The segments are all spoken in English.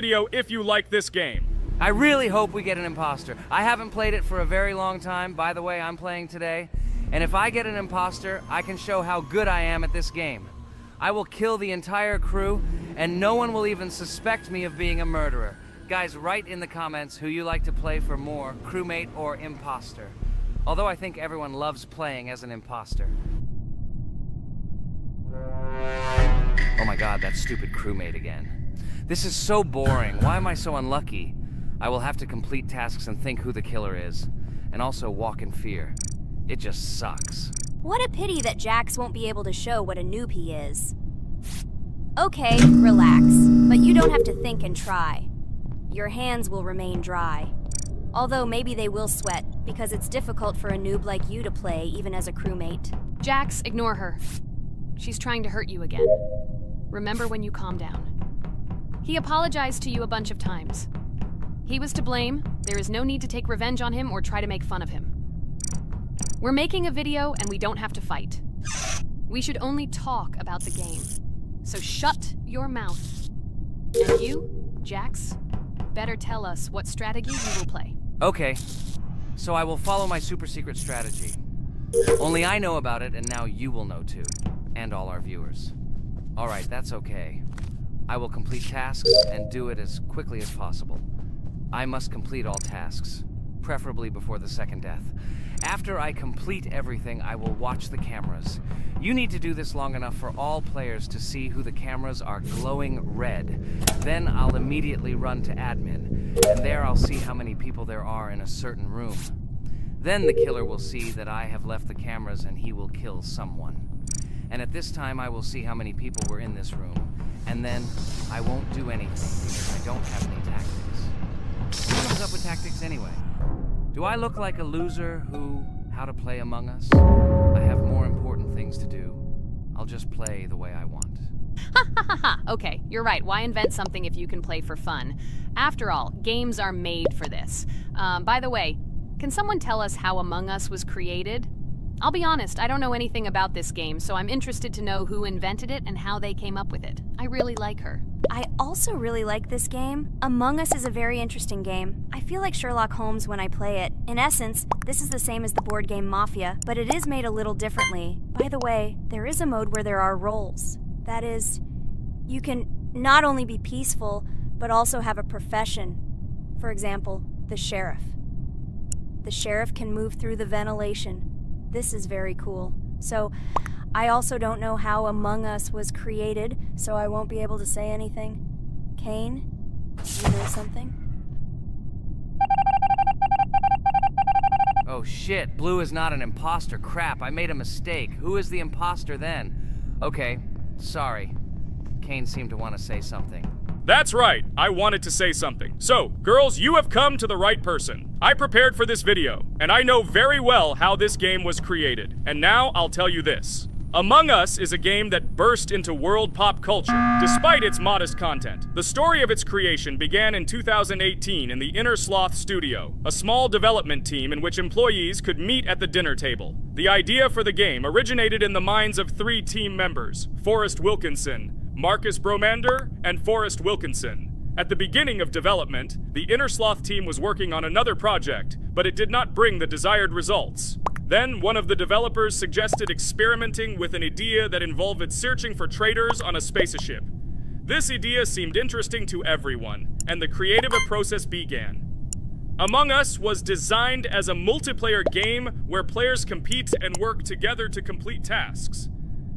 video if you like this game. I really hope we get an imposter. I haven't played it for a very long time. By the way, I'm playing today. And if I get an imposter, I can show how good I am at this game. I will kill the entire crew, and no one will even suspect me of being a murderer. Guys, write in the comments who you like to play for more, crewmate or imposter. Although I think everyone loves playing as an imposter. Oh my god, that stupid crewmate again. This is so boring. Why am I so unlucky? I will have to complete tasks and think who the killer is, and also walk in fear. It just sucks. What a pity that Jax won't be able to show what a noob he is. Okay, relax, but you don't have to think and try. Your hands will remain dry. Although maybe they will sweat, because it's difficult for a noob like you to play, even as a crewmate. Jax, ignore her. She's trying to hurt you again. Remember when you calm down. He apologized to you a bunch of times. He was to blame. There is no need to take revenge on him or try to make fun of him. We're making a video and we don't have to fight. We should only talk about the game. So shut your mouth. And you, Jax, better tell us what strategy you will play. Okay, so I will follow my super secret strategy. Only I know about it, and now you will know too. And all our viewers. Alright, that's okay. I will complete tasks and do it as quickly as possible. I must complete all tasks, preferably before the second death. After I complete everything, I will watch the cameras. You need to do this long enough for all players to see who the cameras are glowing red. Then I'll immediately run to admin, and there I'll see how many people there are in a certain room. Then the killer will see that I have left the cameras and he will kill someone. And at this time I will see how many people were in this room, and then I won't do anything because I don't have any tactics. Who comes up with tactics anyway? Do I look like a loser how to play Among Us? I have more important things to do. I'll just play the way I want. Ha ha ha ha! Okay, you're right. Why invent something if you can play for fun? After all, games are made for this. By the way, can someone tell us how Among Us was created? I'll be honest, I don't know anything about this game, so I'm interested to know who invented it and how they came up with it. I really like her. I also really like this game. Among Us is a very interesting game. I feel like Sherlock Holmes when I play it. In essence, this is the same as the board game Mafia, but it is made a little differently. By the way, there is a mode where there are roles. That is, you can not only be peaceful, but also have a profession. For example, the sheriff. The sheriff can move through the ventilation. This is very cool. So, I also don't know how Among Us was created, so I won't be able to say anything. Kane, do you know something? Oh shit, Blue is not an imposter. Crap, I made a mistake. Who is the imposter then? Okay, sorry. Kane seemed to want to say something. That's right, I wanted to say something. So, girls, you have come to the right person. I prepared for this video, and I know very well how this game was created. And now I'll tell you this. Among Us is a game that burst into world pop culture, despite its modest content. The story of its creation began in 2018 in the Inner Sloth Studio, a small development team in which employees could meet at the dinner table. The idea for the game originated in the minds of 3 team members, Forrest Wilkinson, Marcus Bromander, and Forrest Wilkinson. At the beginning of development, the Inner Sloth team was working on another project, but it did not bring the desired results. Then, one of the developers suggested experimenting with an idea that involved searching for traitors on a spaceship. This idea seemed interesting to everyone, and the creative process began. Among Us was designed as a multiplayer game where players compete and work together to complete tasks.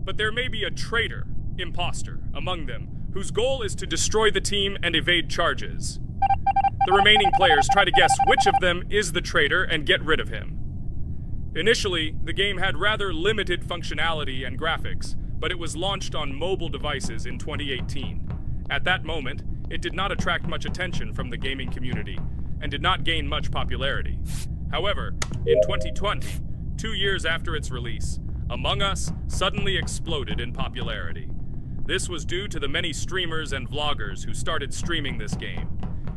But there may be a traitor, imposter, among them, whose goal is to destroy the team and evade charges. The remaining players try to guess which of them is the traitor and get rid of him. Initially, the game had rather limited functionality and graphics, but it was launched on mobile devices in 2018. At that moment, it did not attract much attention from the gaming community, and did not gain much popularity. However, in 2020, 2 years after its release, Among Us suddenly exploded in popularity. This was due to the many streamers and vloggers who started streaming this game.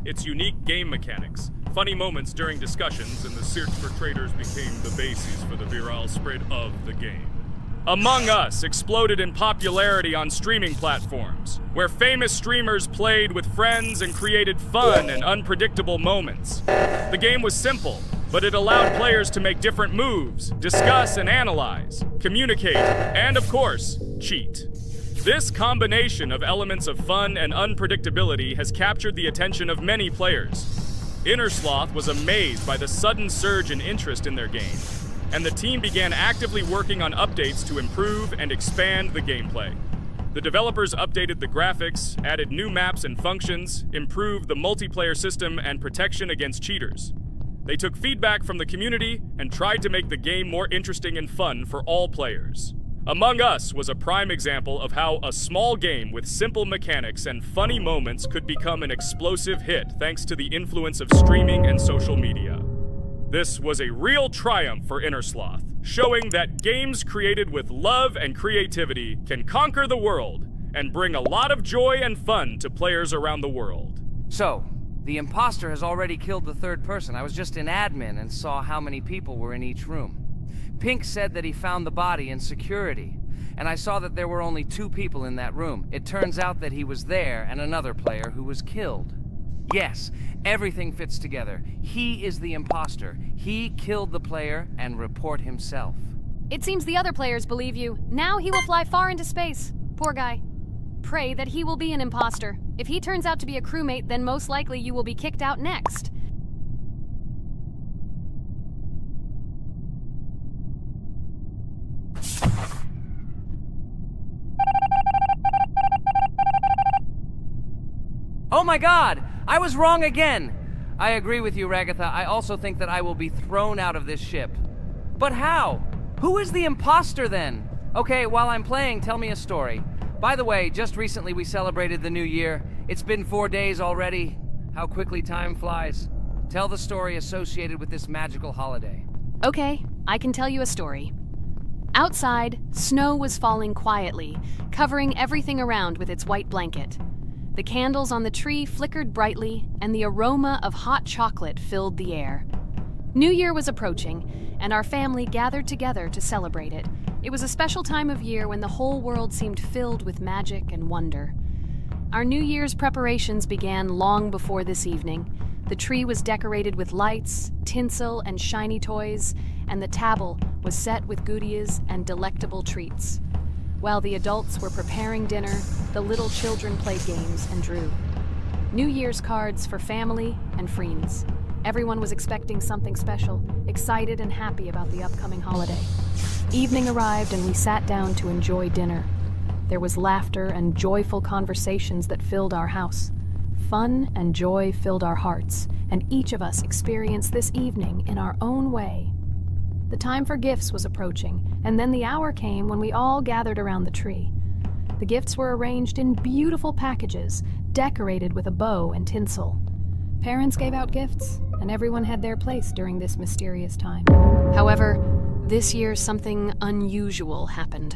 Its unique game mechanics, funny moments during discussions, and the search for traitors became the basis for the viral spread of the game. Among Us exploded in popularity on streaming platforms, where famous streamers played with friends and created fun and unpredictable moments. The game was simple, but it allowed players to make different moves, discuss and analyze, communicate, and of course, cheat. This combination of elements of fun and unpredictability has captured the attention of many players. Innersloth was amazed by the sudden surge in interest in their game, and the team began actively working on updates to improve and expand the gameplay. The developers updated the graphics, added new maps and functions, improved the multiplayer system and protection against cheaters. They took feedback from the community and tried to make the game more interesting and fun for all players. Among Us was a prime example of how a small game with simple mechanics and funny moments could become an explosive hit thanks to the influence of streaming and social media. This was a real triumph for Innersloth, showing that games created with love and creativity can conquer the world and bring a lot of joy and fun to players around the world. So, the imposter has already killed the third person. I was just in admin and saw how many people were in each room. Pink said that he found the body in security, and I saw that there were only 2 people in that room. It turns out that he was there and another player who was killed. Yes, everything fits together. He is the imposter. He killed the player and report himself. It seems the other players believe you. Now he will fly far into space. Poor guy. Pray that he will be an imposter. If he turns out to be a crewmate, then most likely you will be kicked out next. Oh my god! I was wrong again! I agree with you, Ragatha. I also think that I will be thrown out of this ship. But how? Who is the imposter then? Okay, while I'm playing, tell me a story. By the way, just recently we celebrated the new year. It's been 4 days already. How quickly time flies. Tell the story associated with this magical holiday. Okay, I can tell you a story. Outside, snow was falling quietly, covering everything around with its white blanket. The candles on the tree flickered brightly, and the aroma of hot chocolate filled the air. New Year was approaching, and our family gathered together to celebrate it. It was a special time of year when the whole world seemed filled with magic and wonder. Our New Year's preparations began long before this evening. The tree was decorated with lights, tinsel, and shiny toys, and the table was set with goodies and delectable treats. While the adults were preparing dinner, the little children played games and drew. New Year's cards for family and friends. Everyone was expecting something special, excited and happy about the upcoming holiday. Evening arrived and we sat down to enjoy dinner. There was laughter and joyful conversations that filled our house. Fun and joy filled our hearts, and each of us experienced this evening in our own way. The time for gifts was approaching, and then the hour came when we all gathered around the tree. The gifts were arranged in beautiful packages, decorated with a bow and tinsel. Parents gave out gifts, and everyone had their place during this mysterious time. However, this year something unusual happened.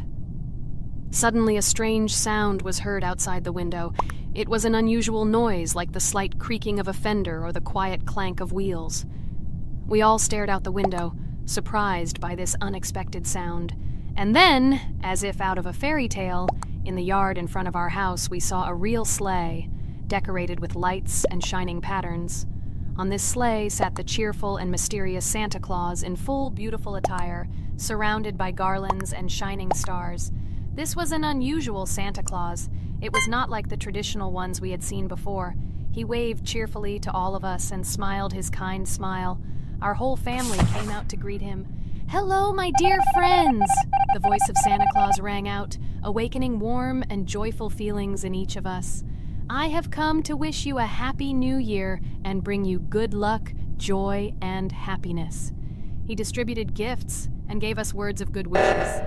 Suddenly a strange sound was heard outside the window. It was an unusual noise, like the slight creaking of a fender or the quiet clank of wheels. We all stared out the window, surprised by this unexpected sound. And then, as if out of a fairy tale, in the yard in front of our house we saw a real sleigh, decorated with lights and shining patterns. On this sleigh sat the cheerful and mysterious Santa Claus in full beautiful attire, surrounded by garlands and shining stars. This was an unusual Santa Claus. It was not like the traditional ones we had seen before. He waved cheerfully to all of us and smiled his kind smile. Our whole family came out to greet him. "Hello, my dear friends!" The voice of Santa Claus rang out, awakening warm and joyful feelings in each of us. "I have come to wish you a happy new year and bring you good luck, joy, and happiness." He distributed gifts and gave us words of good wishes.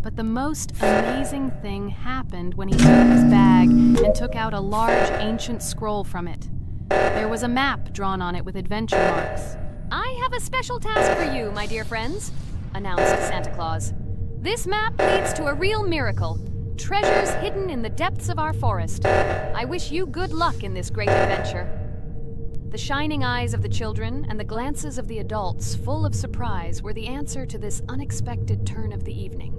But the most amazing thing happened when he took his bag and took out a large ancient scroll from it. There was a map drawn on it with adventure marks. "I have a special task for you, my dear friends," announced Santa Claus. "This map leads to a real miracle. Treasures hidden in the depths of our forest. I wish you good luck in this great adventure." The shining eyes of the children and the glances of the adults, full of surprise, were the answer to this unexpected turn of the evening.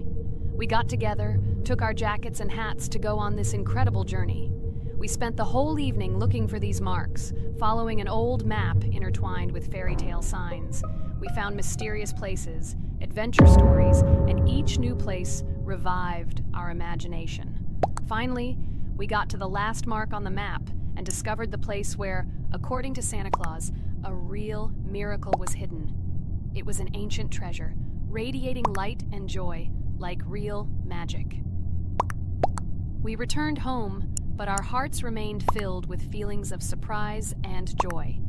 We got together, took our jackets and hats to go on this incredible journey. We spent the whole evening looking for these marks, following an old map intertwined with fairy tale signs. We found mysterious places, adventure stories, and each new place revived our imagination. Finally, we got to the last mark on the map and discovered the place where, according to Santa Claus, a real miracle was hidden. It was an ancient treasure, radiating light and joy like real magic. We returned home, but our hearts remained filled with feelings of surprise and joy.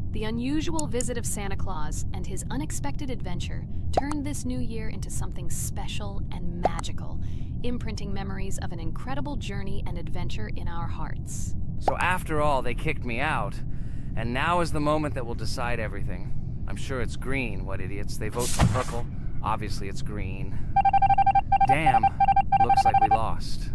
The unusual visit of Santa Claus and his unexpected adventure turned this new year into something special and magical, imprinting memories of an incredible journey and adventure in our hearts. So after all, they kicked me out, and now is the moment that will decide everything. I'm sure it's green, what idiots. They vote for purple. Obviously it's green. Damn, looks like we lost.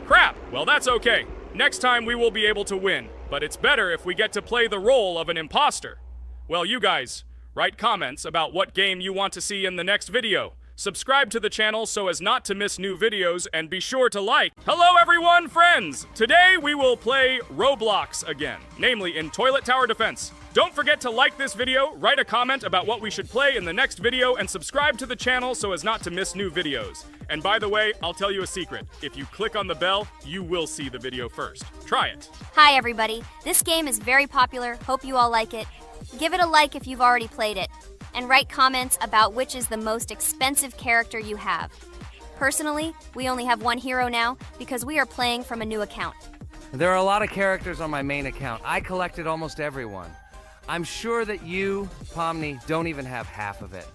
Crap! Well, that's okay. Next time we will be able to win, but it's better if we get to play the role of an imposter. Well, you guys, write comments about what game you want to see in the next video. Subscribe to the channel so as not to miss new videos, and be sure to like. Hello everyone, friends! Today we will play Roblox again, namely in Toilet Tower Defense. Don't forget to like this video, write a comment about what we should play in the next video, and subscribe to the channel so as not to miss new videos. And by the way, I'll tell you a secret. If you click on the bell, you will see the video first. Try it. Hi everybody, this game is very popular, hope you all like it. Give it a like if you've already played it, and write comments about which is the most expensive character you have. Personally, we only have one hero now because we are playing from a new account. There are a lot of characters on my main account. I collected almost everyone. I'm sure that you, Pomni, don't even have half of it.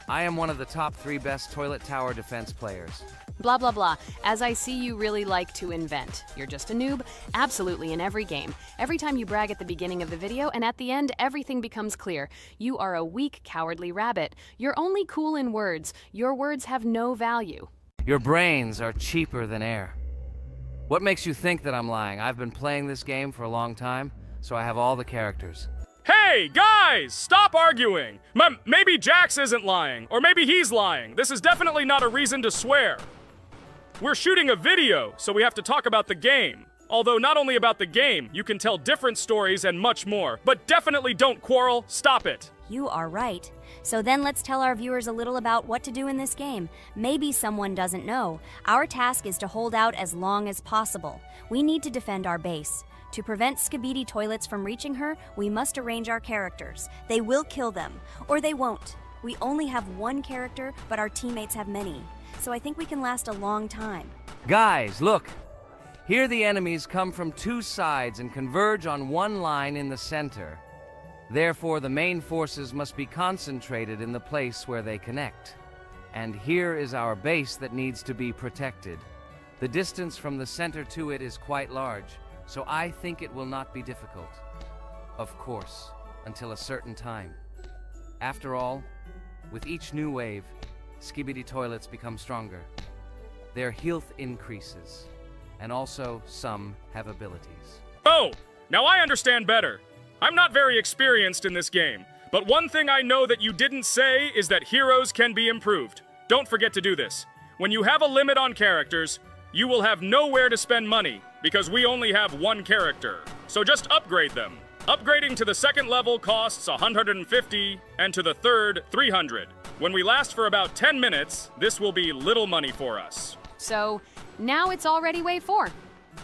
I am one of the top 3 best Toilet Tower Defense players. Blah, blah, blah. As I see, you really like to invent. You're just a noob, absolutely in every game. Every time you brag at the beginning of the video, and at the end, everything becomes clear. You are a weak, cowardly rabbit. You're only cool in words. Your words have no value. Your brains are cheaper than air. What makes you think that I'm lying? I've been playing this game for a long time, so I have all the characters. Hey, guys! Stop arguing! Maybe Jax isn't lying, or maybe he's lying. This is definitely not a reason to swear. We're shooting a video, so we have to talk about the game. Although not only about the game, you can tell different stories and much more. But definitely don't quarrel. Stop it. You are right. So then let's tell our viewers a little about what to do in this game. Maybe someone doesn't know. Our task is to hold out as long as possible. We need to defend our base. To prevent Skibidi Toilets from reaching her, we must arrange our characters. They will kill them, or they won't. We only have one character, but our teammates have many. So I think we can last a long time. Guys, look! Here the enemies come from 2 sides and converge on one line in the center. Therefore, the main forces must be concentrated in the place where they connect. And here is our base that needs to be protected. The distance from the center to it is quite large, so I think it will not be difficult. Of course, until a certain time. After all, with each new wave, Skibidi Toilets become stronger. Their health increases, and also some have abilities. Oh, now I understand better. I'm not very experienced in this game, but one thing I know that you didn't say is that heroes can be improved. Don't forget to do this. When you have a limit on characters, you will have nowhere to spend money, because we only have one character. So just upgrade them. Upgrading to the 2nd level costs 150, and to the 3rd, 300. When we last for about 10 minutes, this will be little money for us. So, now it's already wave 4.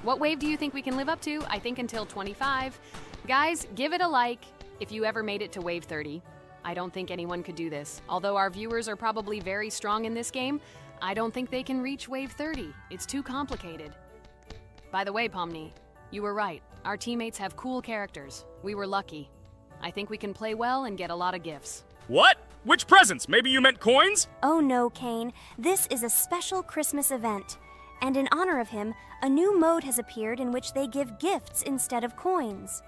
What wave do you think we can live up to? I think until 25. Guys, give it a like if you ever made it to wave 30. I don't think anyone could do this. Although our viewers are probably very strong in this game, I don't think they can reach wave 30. It's too complicated. By the way, Pomni, you were right. Our teammates have cool characters. We were lucky. I think we can play well and get a lot of gifts. What? Which presents? Maybe you meant coins? Oh no, Kane. This is a special Christmas event. And in honor of him, a new mode has appeared in which they give gifts instead of coins.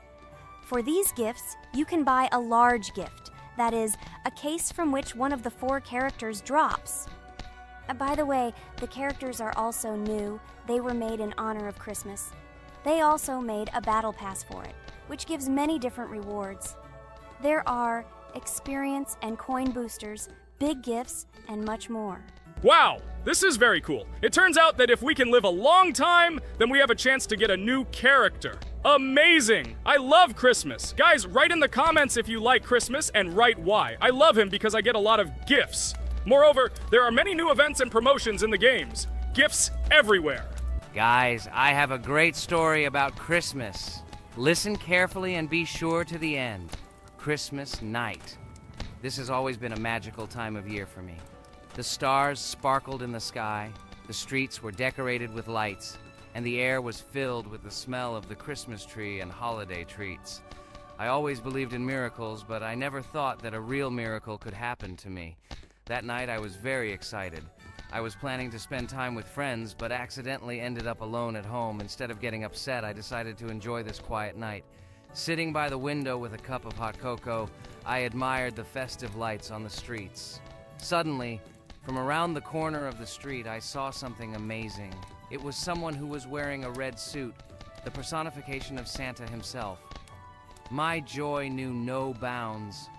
For these gifts, you can buy a large gift. That is, a case from which one of the 4 characters drops. By the way, the characters are also new. They were made in honor of Christmas. They also made a battle pass for it, which gives many different rewards. There are experience and coin boosters, big gifts, and much more. Wow, this is very cool. It turns out that if we can live a long time, then we have a chance to get a new character. Amazing! I love Christmas. Guys, write in the comments if you like Christmas and write why. I love him because I get a lot of gifts. Moreover, there are many new events and promotions in the games. Gifts everywhere. Guys, I have a great story about Christmas. Listen carefully and be sure to the end. Christmas night. This has always been a magical time of year for me. The stars sparkled in the sky, the streets were decorated with lights, and the air was filled with the smell of the Christmas tree and holiday treats. I always believed in miracles, but I never thought that a real miracle could happen to me. That night I was very excited. I was planning to spend time with friends, but accidentally ended up alone at home. Instead of getting upset, I decided to enjoy this quiet night. Sitting by the window with a cup of hot cocoa, I admired the festive lights on the streets. Suddenly, from around the corner of the street, I saw something amazing. It was someone who was wearing a red suit, the personification of Santa himself. My joy knew no bounds.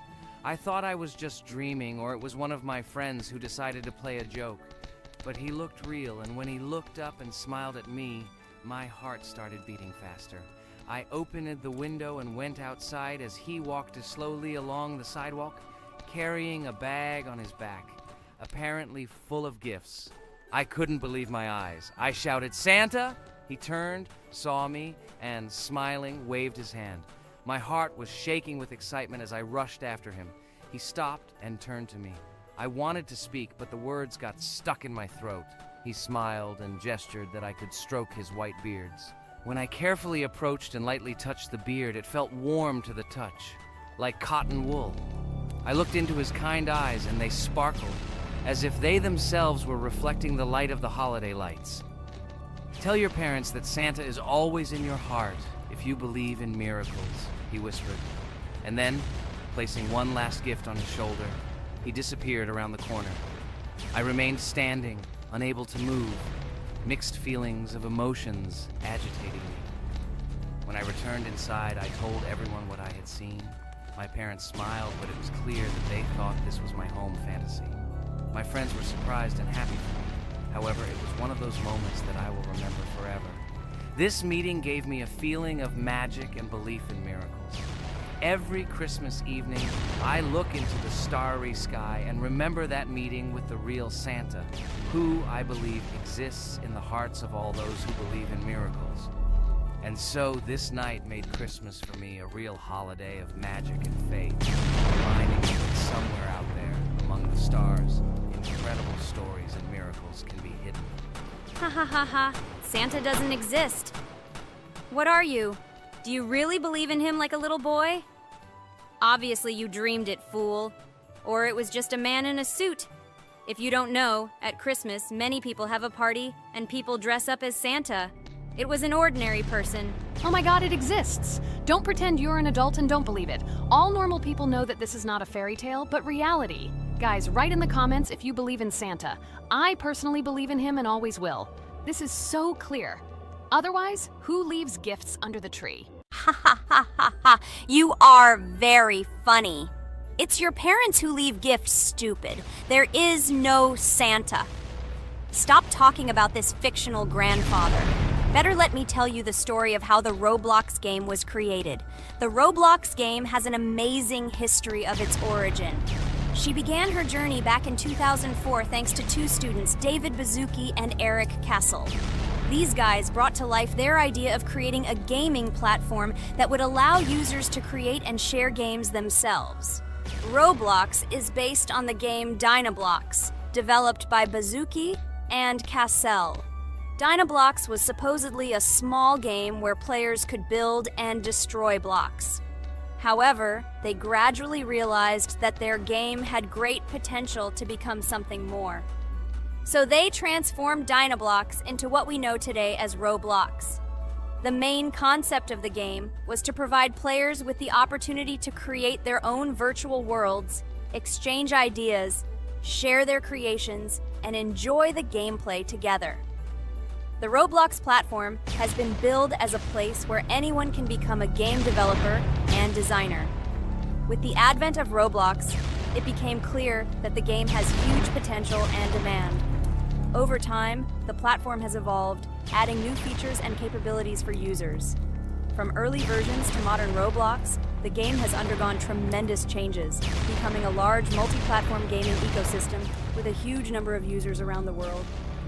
I thought I was just dreaming, or it was one of my friends who decided to play a joke. But he looked real, and when he looked up and smiled at me, my heart started beating faster. I opened the window and went outside as he walked slowly along the sidewalk, carrying a bag on his back, apparently full of gifts. I couldn't believe my eyes. I shouted, "Santa!" He turned, saw me, and smiling, waved his hand. My heart was shaking with excitement as I rushed after him. He stopped and turned to me. I wanted to speak, but the words got stuck in my throat. He smiled and gestured that I could stroke his white beards. When I carefully approached and lightly touched the beard, it felt warm to the touch, like cotton wool. I looked into his kind eyes, and they sparkled, as if they themselves were reflecting the light of the holiday lights. Tell your parents that Santa is always in your heart if you believe in miracles, he whispered. And then, placing one last gift on his shoulder, he disappeared around the corner. I remained standing, unable to move, mixed feelings of emotions agitating me. When I returned inside, I told everyone what I had seen. My parents smiled, but it was clear that they thought this was my home fantasy. My friends were surprised and happy for me. However, it was one of those moments that I will remember forever. This meeting gave me a feeling of magic and belief in miracles. Every Christmas evening, I look into the starry sky and remember that meeting with the real Santa, who, I believe, exists in the hearts of all those who believe in miracles. And so this night made Christmas for me a real holiday of magic and faith, reminding me that somewhere out there, among the stars, incredible stories and miracles can be hidden. Ha ha ha ha. Santa doesn't exist. What are you? Do you really believe in him like a little boy? Obviously you dreamed it, fool. Or it was just a man in a suit. If you don't know, at Christmas, many people have a party and people dress up as Santa. It was an ordinary person. Oh my god, it exists! Don't pretend you're an adult and don't believe it. All normal people know that this is not a fairy tale, but reality. Guys, write in the comments if you believe in Santa. I personally believe in him and always will. This is so clear. Otherwise, who leaves gifts under the tree? Ha ha ha ha ha. You are very funny. It's your parents who leave gifts, stupid. There is no Santa. Stop talking about this fictional grandfather. Better let me tell you the story of how the Roblox game was created. The Roblox game has an amazing history of its origin. She began her journey back in 2004 thanks to two students, David Bazuki and Eric Castle. These guys brought to life their idea of creating a gaming platform that would allow users to create and share games themselves. Roblox is based on the game Dynablox, developed by Bazuki and Cassell. Dynablox was supposedly a small game where players could build and destroy blocks. However, they gradually realized that their game had great potential to become something more. So they transformed Dynablox into what we know today as Roblox. The main concept of the game was to provide players with the opportunity to create their own virtual worlds, exchange ideas, share their creations, and enjoy the gameplay together. The Roblox platform has been billed as a place where anyone can become a game developer and designer. With the advent of Roblox, it became clear that the game has huge potential and demand. Over time, the platform has evolved, adding new features and capabilities for users. From early versions to modern Roblox, the game has undergone tremendous changes, becoming a large multi-platform gaming ecosystem with a huge number of users around the world.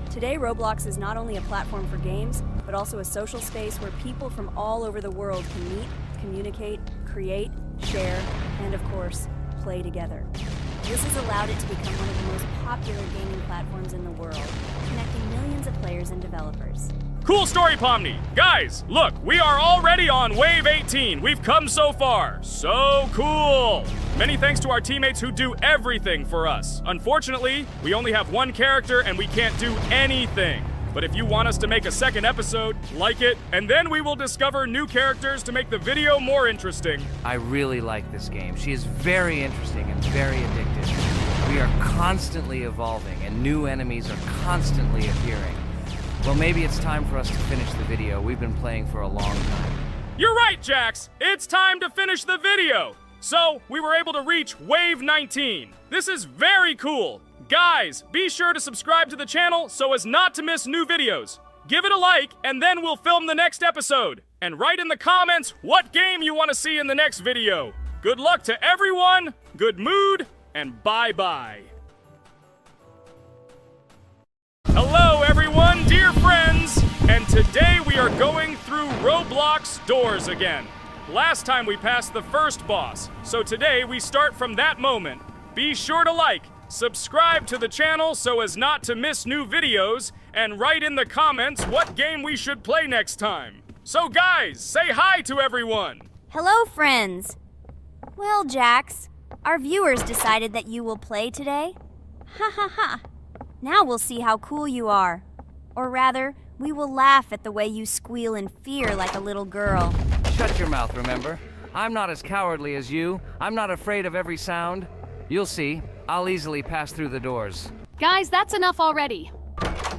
Today, Roblox is not only a platform for games, but also a social space where people from all over the world can meet, communicate, create, share, and of course, play together. This has allowed it to become one of the most popular gaming platforms in the world, connecting millions of players and developers. Cool story, Pomni. Guys, look, we are already on Wave 18. We've come so far. So cool. Many thanks to our teammates who do everything for us. Unfortunately, we only have one character and we can't do anything. But if you want us to make a second episode, like it, and then we will discover new characters to make the video more interesting. I really like this game. She is very interesting and very addictive. We are constantly evolving and new enemies are constantly appearing. Well, maybe it's time for us to finish the video. We've been playing for a long time. You're right, Jax. It's time to finish the video. So, we were able to reach Wave 19. This is very cool. Guys, be sure to subscribe to the channel so as not to miss new videos. Give it a like, and then we'll film the next episode. And write in the comments what game you want to see in the next video. Good luck to everyone, good mood, and bye-bye. Hello, everyone, dear friends, and today we are going through Roblox doors again. Last time we passed the first boss, so today we start from that moment. Be sure to like, subscribe to the channel so as not to miss new videos, and write in the comments what game we should play next time. So guys, say hi to everyone! Hello, friends! Well, Jax, our viewers decided that you will play today. Ha ha ha! Now we'll see how cool you are. Or rather, we will laugh at the way you squeal in fear like a little girl. Shut your mouth, remember? I'm not as cowardly as you. I'm not afraid of every sound. You'll see. I'll easily pass through the doors. Guys, that's enough already.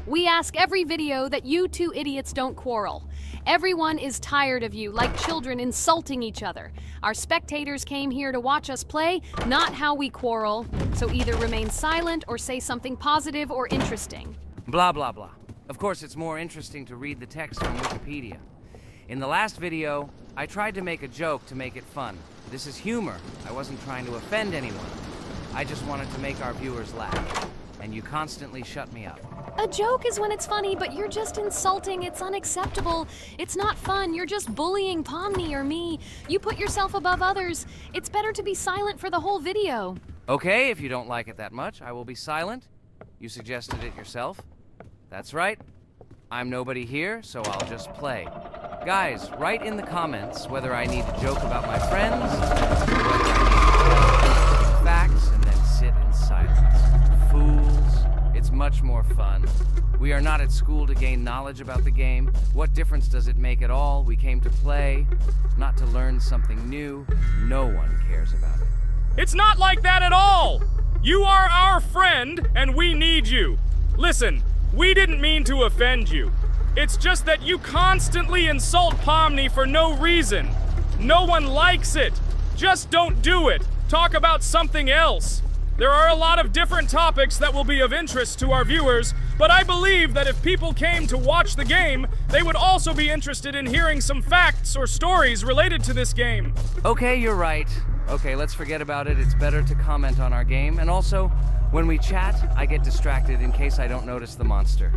We ask every video that you two idiots don't quarrel. Everyone is tired of you, like children insulting each other. Our spectators came here to watch us play, not how we quarrel. So either remain silent or say something positive or interesting. Blah, blah, blah. Of course, it's more interesting to read the text from Wikipedia. In the last video, I tried to make a joke to make it fun. This is humor. I wasn't trying to offend anyone. I just wanted to make our viewers laugh. And you constantly shut me up. A joke is when it's funny, but you're just insulting. It's unacceptable. It's not fun. You're just bullying Pomni or me. You put yourself above others. It's better to be silent for the whole video. Okay, if you don't like it that much, I will be silent. You suggested it yourself. That's right. I'm nobody here, so I'll just play. Guys, write in the comments whether I need to joke about my friends, or whether I need to give facts and then sit in silence. Fools. It's much more fun. We are not at school to gain knowledge about the game. What difference does it make at all? We came to play, not to learn something new. No one cares about it. It's not like that at all! You are our friend, and we need you. Listen, we didn't mean to offend you. It's just that you constantly insult Pomni for no reason. No one likes it. Just don't do it. Talk about something else. There are a lot of different topics that will be of interest to our viewers, but I believe that if people came to watch the game, they would also be interested in hearing some facts or stories related to this game. Okay, you're right. Okay, let's forget about it. It's better to comment on our game. And also, when we chat, I get distracted in case I don't notice the monster.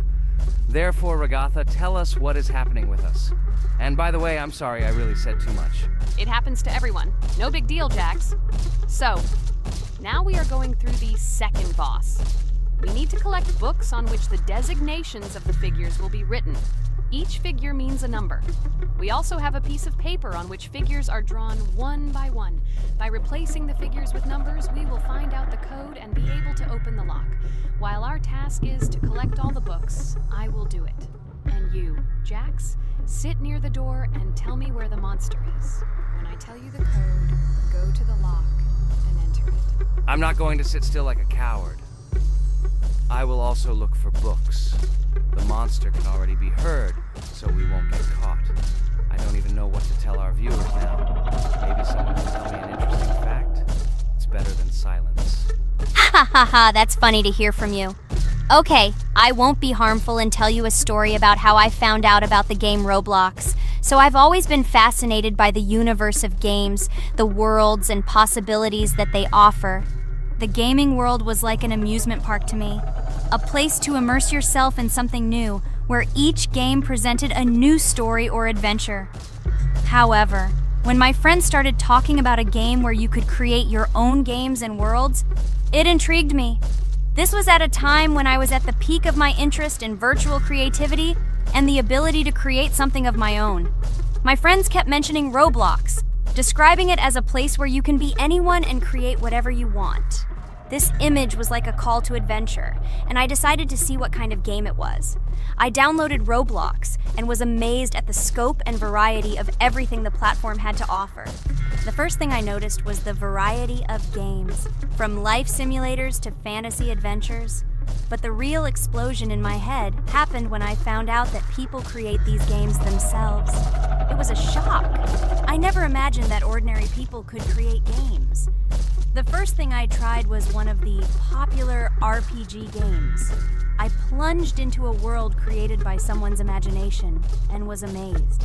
Therefore, Ragatha, tell us what is happening with us. And by the way, I'm sorry I really said too much. It happens to everyone. No big deal, Jax. So, now we are going through the second boss. We need to collect books on which the designations of the figures will be written. Each figure means a number. We also have a piece of paper on which figures are drawn one by one. By replacing the figures with numbers, we will find out the code and be able to open the lock. While our task is to collect all the books, I will do it. And you, Jax, sit near the door and tell me where the monster is. When I tell you the code, go to the lock and enter it. I'm not going to sit still like a coward. I will also look for books. The monster can already be heard, so we won't get caught. I don't even know what to tell our viewers now. Maybe someone will tell me an interesting fact. It's better than silence. Haha, that's funny to hear from you. Okay, I won't be harmful and tell you a story about how I found out about the game Roblox. So I've always been fascinated by the universe of games, the worlds and possibilities that they offer. The gaming world was like an amusement park to me, a place to immerse yourself in something new, where each game presented a new story or adventure. However, when my friends started talking about a game where you could create your own games and worlds, it intrigued me. This was at a time when I was at the peak of my interest in virtual creativity and the ability to create something of my own. My friends kept mentioning Roblox, describing it as a place where you can be anyone and create whatever you want. This image was like a call to adventure, and I decided to see what kind of game it was. I downloaded Roblox and was amazed at the scope and variety of everything the platform had to offer. The first thing I noticed was the variety of games, from life simulators to fantasy adventures. But the real explosion in my head happened when I found out that people create these games themselves. It was a shock. I never imagined that ordinary people could create games. The first thing I tried was one of the popular RPG games. I plunged into a world created by someone's imagination and was amazed.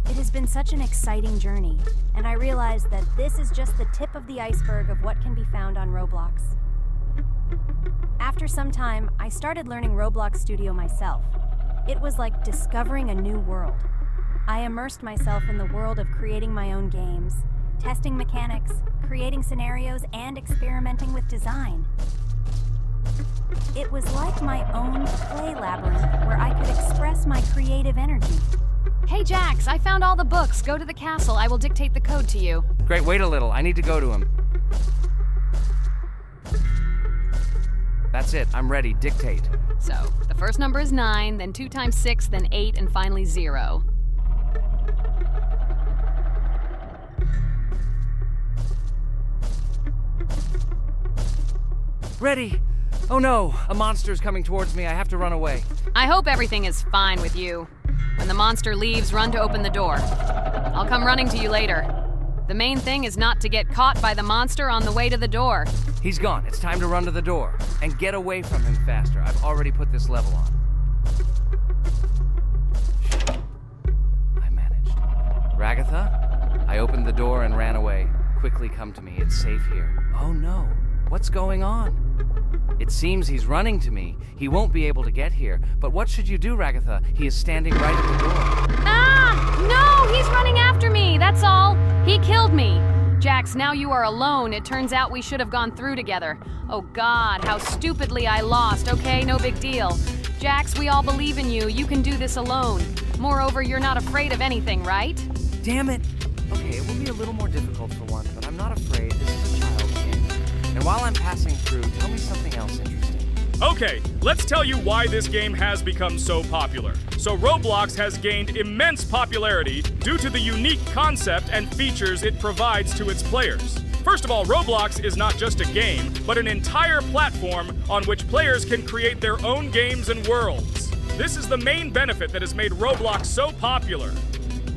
It has been such an exciting journey, and I realized that this is just the tip of the iceberg of what can be found on Roblox. After some time, I started learning Roblox Studio myself. It was like discovering a new world. I immersed myself in the world of creating my own games, testing mechanics, creating scenarios, and experimenting with design. It was like my own play labyrinth where I could express my creative energy. Hey, Jax, I found all the books. Go to the castle. I will dictate the code to you. Great, wait a little. I need to go to him. That's it. I'm ready. Dictate. So, the first number is 9, then 2 times 6, then 8, and finally 0. Ready! Oh no! A monster's coming towards me. I have to run away. I hope everything is fine with you. When the monster leaves, run to open the door. I'll come running to you later. The main thing is not to get caught by the monster on the way to the door. He's gone. It's time to run to the door. And get away from him faster. I've already put this level on. I managed. Ragatha? I opened the door and ran away. Quickly come to me. It's safe here. Oh no. What's going on? It seems he's running to me. He won't be able to get here. But what should you do, Ragatha? He is standing right at the door. Ah! No! He's running after me! That's all! He killed me! Jax, now you are alone. It turns out we should have gone through together. Oh God, how stupidly I lost. Okay, no big deal. Jax, we all believe in you. You can do this alone. Moreover, you're not afraid of anything, right? Damn it! Okay, it will be a little more difficult for one, but I'm not afraid. This is a child's game. And while I'm passing through, tell me something else interesting. Okay, let's tell you why this game has become so popular. So Roblox has gained immense popularity due to the unique concept and features it provides to its players. First of all, Roblox is not just a game, but an entire platform on which players can create their own games and worlds. This is the main benefit that has made Roblox so popular.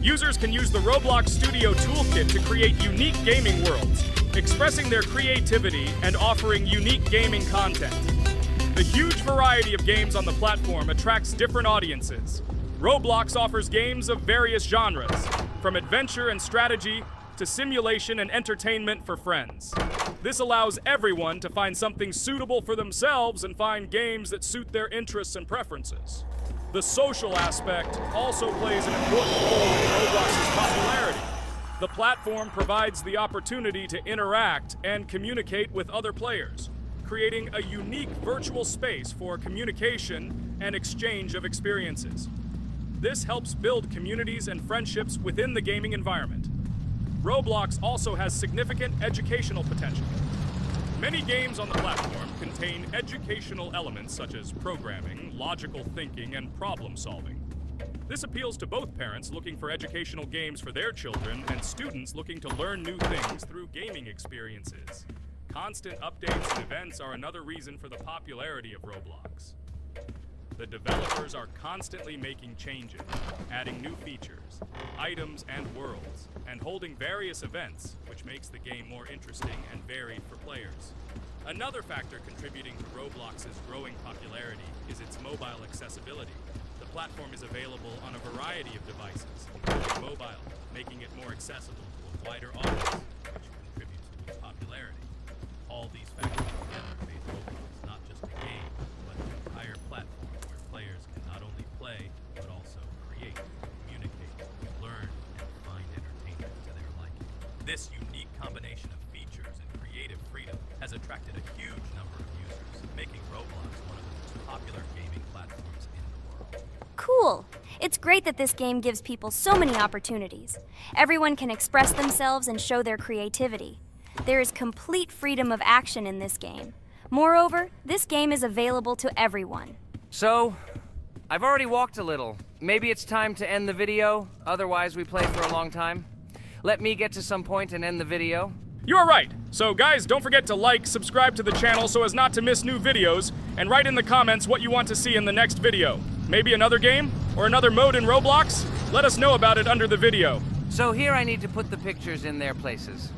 Users can use the Roblox Studio Toolkit to create unique gaming worlds, expressing their creativity and offering unique gaming content. The huge variety of games on the platform attracts different audiences. Roblox offers games of various genres, from adventure and strategy to simulation and entertainment for friends. This allows everyone to find something suitable for themselves and find games that suit their interests and preferences. The social aspect also plays an important role in Roblox's popularity. The platform provides the opportunity to interact and communicate with other players, creating a unique virtual space for communication and exchange of experiences. This helps build communities and friendships within the gaming environment. Roblox also has significant educational potential. Many games on the platform contain educational elements such as programming, logical thinking, and problem solving. This appeals to both parents looking for educational games for their children and students looking to learn new things through gaming experiences. Constant updates and events are another reason for the popularity of Roblox. The developers are constantly making changes, adding new features, items, and worlds, and holding various events, which makes the game more interesting and varied for players. Another factor contributing to Roblox's growing popularity is its mobile accessibility. The platform is available on a variety of devices, including mobile, making it more accessible to a wider audience, which contributes to its popularity. All these factors together made Roblox not just a game, but an entire platform where players can not only play, but also create, communicate, learn, and find entertainment to their liking. This unique combination of features and creative freedom has attracted a huge number of users, making Roblox one of the most popular gaming platforms in the world. Cool! It's great that this game gives people so many opportunities. Everyone can express themselves and show their creativity. There is complete freedom of action in this game. Moreover, this game is available to everyone. So, I've already walked a little. Maybe it's time to end the video, otherwise we play for a long time. Let me get to some point and end the video. You are right. So guys, don't forget to like, subscribe to the channel so as not to miss new videos, and write in the comments what you want to see in the next video. Maybe another game? Or another mode in Roblox? Let us know about it under the video. So here I need to put the pictures in their places.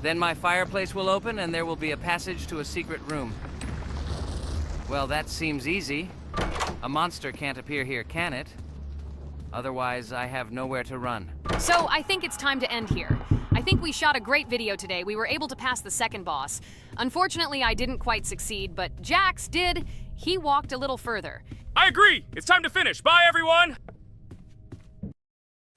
Then my fireplace will open and there will be a passage to a secret room. Well, that seems easy. A monster can't appear here, can it? Otherwise, I have nowhere to run. So I think it's time to end here. I think we shot a great video today. We were able to pass the second boss. Unfortunately, I didn't quite succeed, but Jax did. He walked a little further. I agree! It's time to finish. Bye, everyone!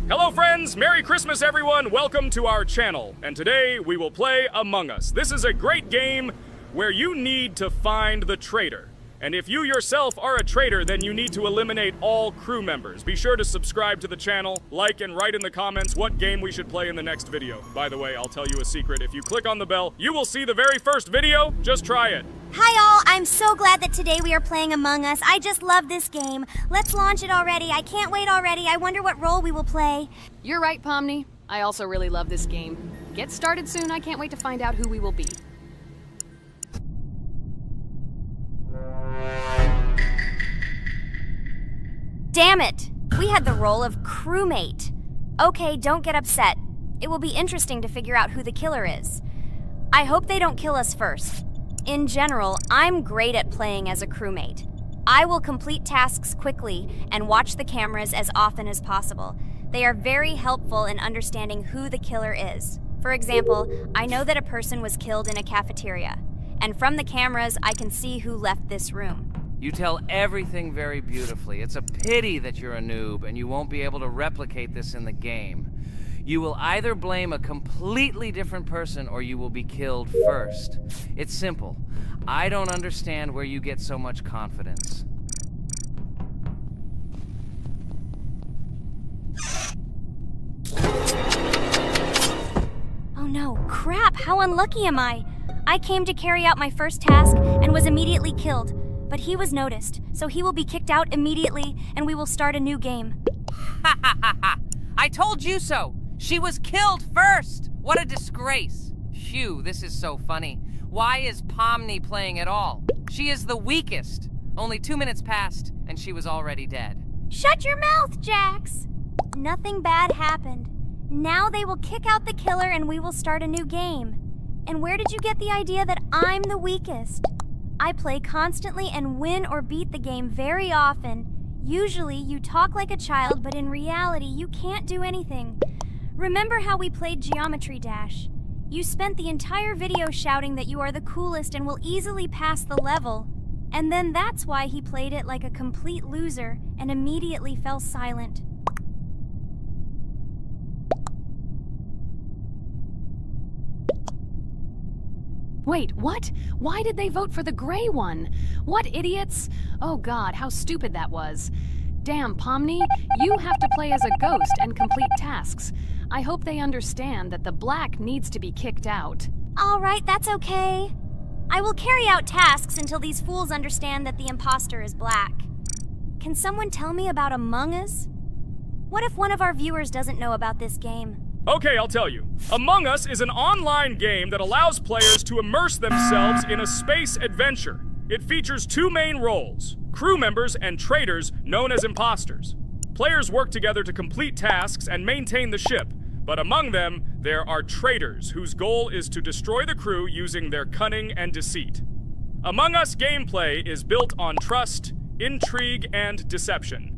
Hello, friends! Merry Christmas, everyone! Welcome to our channel. And today, we will play Among Us. This is a great game where you need to find the traitor. And if you yourself are a traitor, then you need to eliminate all crew members. Be sure to subscribe to the channel, like, and write in the comments what game we should play in the next video. By the way, I'll tell you a secret. If you click on the bell, you will see the very first video. Just try it. Hi all, I'm so glad that today we are playing Among Us. I just love this game. Let's launch it already. I can't wait already. I wonder what role we will play. You're right, Pomni. I also really love this game. Get started soon. I can't wait to find out who we will be. Damn it! We had the role of crewmate. Okay, don't get upset. It will be interesting to figure out who the killer is. I hope they don't kill us first. In general, I'm great at playing as a crewmate. I will complete tasks quickly and watch the cameras as often as possible. They are very helpful in understanding who the killer is. For example, I know that a person was killed in a cafeteria, and from the cameras, I can see who left this room. You tell everything very beautifully. It's a pity that you're a noob and you won't be able to replicate this in the game. You will either blame a completely different person or you will be killed first. It's simple. I don't understand where you get so much confidence. Oh no, crap, how unlucky am I? I came to carry out my first task and was immediately killed. But he was noticed, so he will be kicked out immediately, and we will start a new game. Ha ha ha ha! I told you so! She was killed first! What a disgrace! Phew, this is so funny. Why is Pomni playing at all? She is the weakest. Only 2 minutes passed, and she was already dead. Shut your mouth, Jax! Nothing bad happened. Now they will kick out the killer and we will start a new game. And where did you get the idea that I'm the weakest? I play constantly and win or beat the game very often. Usually, you talk like a child, but in reality, you can't do anything. Remember how we played Geometry Dash? You spent the entire video shouting that you are the coolest and will easily pass the level. And then that's why he played it like a complete loser and immediately fell silent. Wait, what? Why did they vote for the gray one? What idiots? Oh god, how stupid that was. Damn, Pomni, you have to play as a ghost and complete tasks. I hope they understand that the black needs to be kicked out. All right, that's okay. I will carry out tasks until these fools understand that the imposter is black. Can someone tell me about Among Us? What if one of our viewers doesn't know about this game? Okay, I'll tell you. Among Us is an online game that allows players to immerse themselves in a space adventure. It features two main roles, crew members and traitors known as imposters. Players work together to complete tasks and maintain the ship, But among them, there are traitors whose goal is to destroy the crew using their cunning and deceit. Among Us gameplay is built on trust, intrigue, and deception.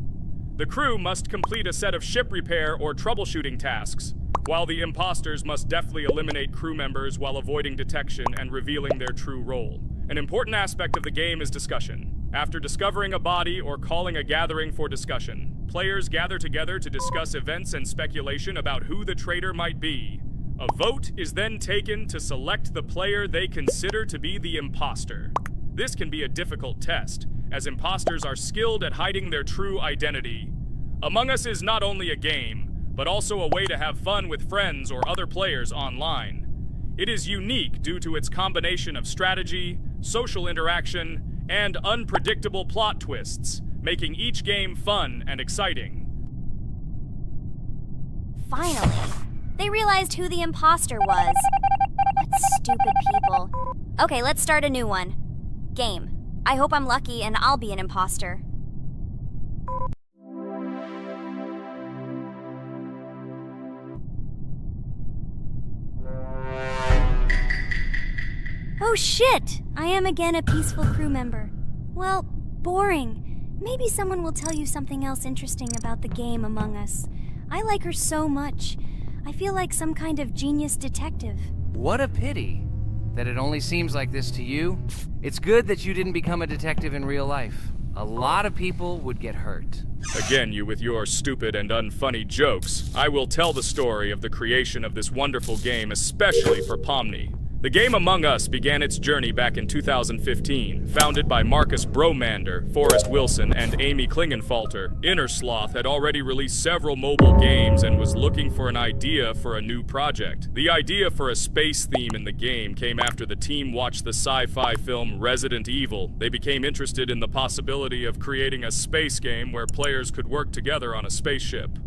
The crew must complete a set of ship repair or troubleshooting tasks, while the imposters must deftly eliminate crew members while avoiding detection and revealing their true role. An important aspect of the game is discussion. After discovering a body or calling a gathering for discussion, players gather together to discuss events and speculation about who the traitor might be. A vote is then taken to select the player they consider to be the imposter. This can be a difficult test, as imposters are skilled at hiding their true identity. Among Us is not only a game, but also a way to have fun with friends or other players online. It is unique due to its combination of strategy, social interaction, and unpredictable plot twists, making each game fun and exciting. Finally, they realized who the imposter was. What stupid people. Okay, let's start a new one. Game. I hope I'm lucky and I'll be an imposter. Oh shit! I am again a peaceful crew member. Well, boring. Maybe someone will tell you something else interesting about the game Among Us. I like her so much. I feel like some kind of genius detective. What a pity that it only seems like this to you. It's good that you didn't become a detective in real life. A lot of people would get hurt. Again, you with your stupid and unfunny jokes. I will tell the story of the creation of this wonderful game, especially for Pomni. The game Among Us began its journey back in 2015. Founded by Marcus Bromander, Forrest Wilson, and Amy Klingenfalter, Innersloth had already released several mobile games and was looking for an idea for a new project. The idea for a space theme in the game came after the team watched the sci-fi film Resident Evil. They became interested in the possibility of creating a space game where players could work together on a spaceship.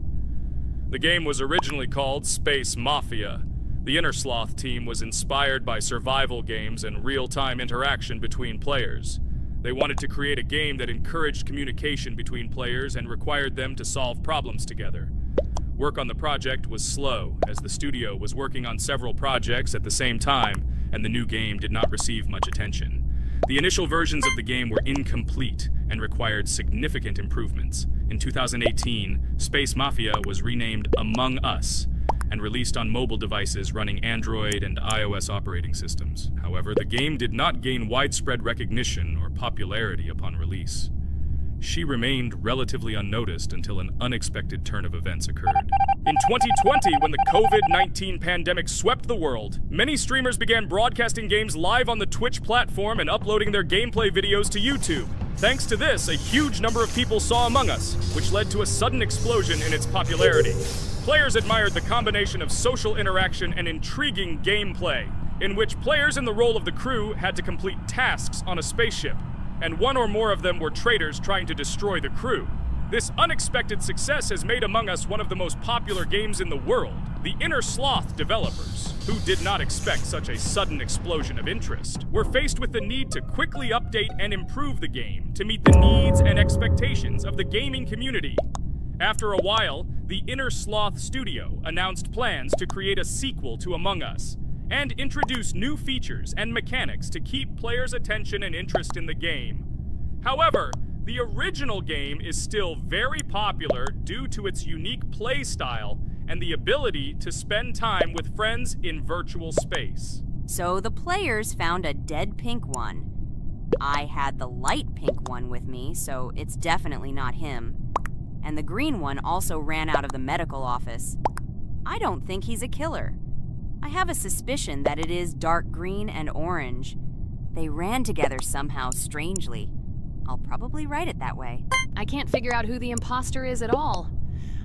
The game was originally called Space Mafia. The Innersloth team was inspired by survival games and real-time interaction between players. They wanted to create a game that encouraged communication between players and required them to solve problems together. Work on the project was slow, as the studio was working on several projects at the same time, and the new game did not receive much attention. The initial versions of the game were incomplete and required significant improvements. In 2018, Space Mafia was renamed Among Us, and released on mobile devices running Android and iOS operating systems. However, the game did not gain widespread recognition or popularity upon release. She remained relatively unnoticed until an unexpected turn of events occurred. In 2020, when the COVID-19 pandemic swept the world, many streamers began broadcasting games live on the Twitch platform and uploading their gameplay videos to YouTube. Thanks to this, a huge number of people saw Among Us, which led to a sudden explosion in its popularity. Players admired the combination of social interaction and intriguing gameplay, in which players in the role of the crew had to complete tasks on a spaceship, and one or more of them were traitors trying to destroy the crew. This unexpected success has made Among Us one of the most popular games in the world. The Innersloth developers, who did not expect such a sudden explosion of interest, were faced with the need to quickly update and improve the game to meet the needs and expectations of the gaming community. After a while, the Innersloth studio announced plans to create a sequel to Among Us and introduce new features and mechanics to keep players' attention and interest in the game. However, the original game is still very popular due to its unique play style and the ability to spend time with friends in virtual space. So the players found a dead pink one. I had the light pink one with me, so it's definitely not him. And the green one also ran out of the medical office. I don't think he's a killer. I have a suspicion that it is dark green and orange. They ran together somehow strangely. I'll probably write it that way. I can't figure out who the imposter is at all.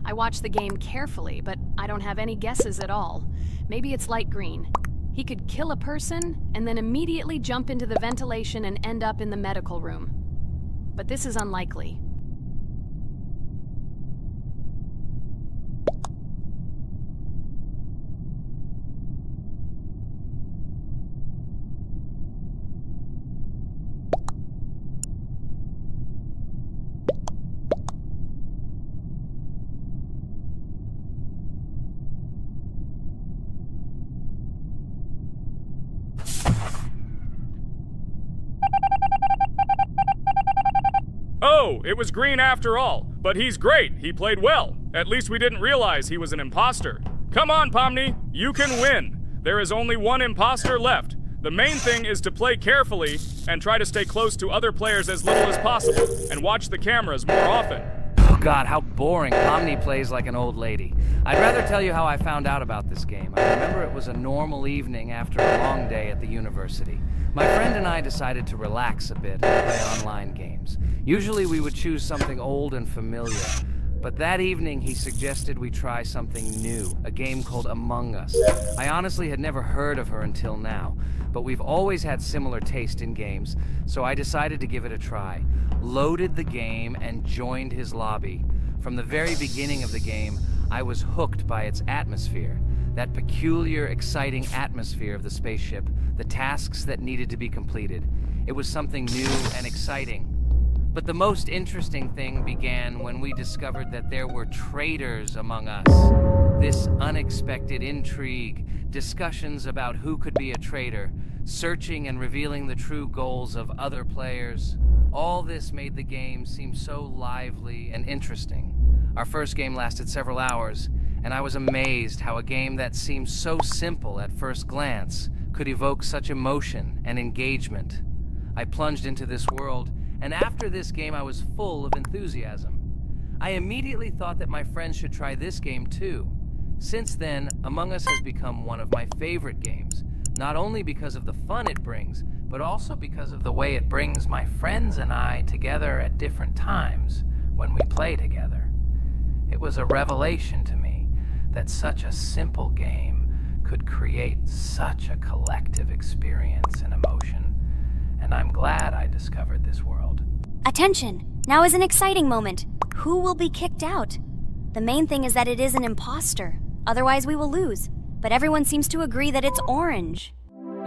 I watched the game carefully, but I don't have any guesses at all. Maybe it's light green. He could kill a person and then immediately jump into the ventilation and end up in the medical room. But this is unlikely. Oh, it was green after all. But he's great. He played well. At least we didn't realize he was an imposter. Come on, Pomni. You can win. There is only one imposter left. The main thing is to play carefully and try to stay close to other players as little as possible and watch the cameras more often. Oh God, how boring. Pomni plays like an old lady. I'd rather tell you how I found out about this game. I remember it was a normal evening after a long day at the university. My friend and I decided to relax a bit and play online games. Usually we would choose something old and familiar. But that evening, he suggested we try something new, a game called Among Us. I honestly had never heard of her until now, but we've always had similar taste in games, so I decided to give it a try. Loaded the game and joined his lobby. From the very beginning of the game, I was hooked by its atmosphere. That peculiar, exciting atmosphere of the spaceship, the tasks that needed to be completed. It was something new and exciting. But the most interesting thing began when we discovered that there were traitors among us. This unexpected intrigue, discussions about who could be a traitor, searching and revealing the true goals of other players. All this made the game seem so lively and interesting. Our first game lasted several hours, and I was amazed how a game that seemed so simple at first glance could evoke such emotion and engagement. I plunged into this world, and after this game I was full of enthusiasm. I immediately thought that my friends should try this game too. Since then, Among Us has become one of my favorite games, not only because of the fun it brings, but also because of the way it brings my friends and I together at different times when we play together. It was a revelation to me that such a simple game could create such a collective experience and emotion. And I'm glad I discovered this world. Attention! Now is an exciting moment. Who will be kicked out? The main thing is that it is an imposter. Otherwise we will lose. But everyone seems to agree that it's orange.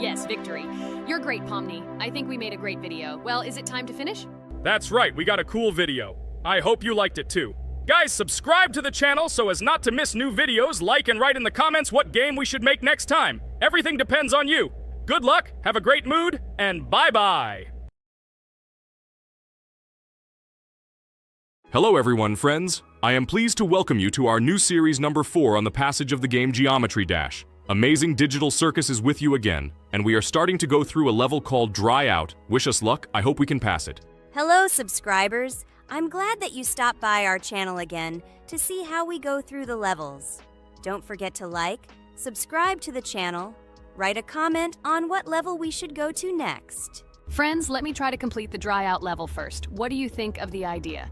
Yes, victory. You're great, Pomni. I think we made a great video. Well, is it time to finish? That's right, we got a cool video. I hope you liked it too. Guys, subscribe to the channel so as not to miss new videos, like and write in the comments what game we should make next time. Everything depends on you. Good luck, have a great mood, and bye-bye! Hello everyone, friends. I am pleased to welcome you to our new series number 4 on the passage of the game Geometry Dash. Amazing Digital Circus is with you again, and we are starting to go through a level called Dry Out. Wish us luck, I hope we can pass it. Hello, subscribers. I'm glad that you stopped by our channel again to see how we go through the levels. Don't forget to like, subscribe to the channel, write a comment on what level we should go to next. Friends, let me try to complete the dry out level first. What do you think of the idea?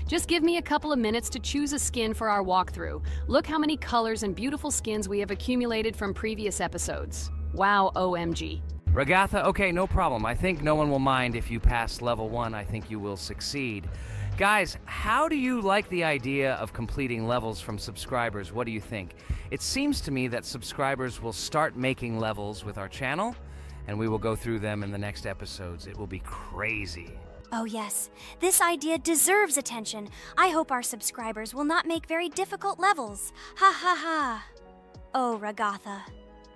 Just give me a couple of minutes to choose a skin for our walkthrough. Look how many colors and beautiful skins we have accumulated from previous episodes. Wow, OMG. Ragatha, okay, no problem. I think no one will mind if you pass level 1. I think you will succeed. Guys, how do you like the idea of completing levels from subscribers? What do you think? It seems to me that subscribers will start making levels with our channel, and we will go through them in the next episodes. It will be crazy. Oh yes, this idea deserves attention. I hope our subscribers will not make very difficult levels. Ha ha ha. Oh, Ragatha,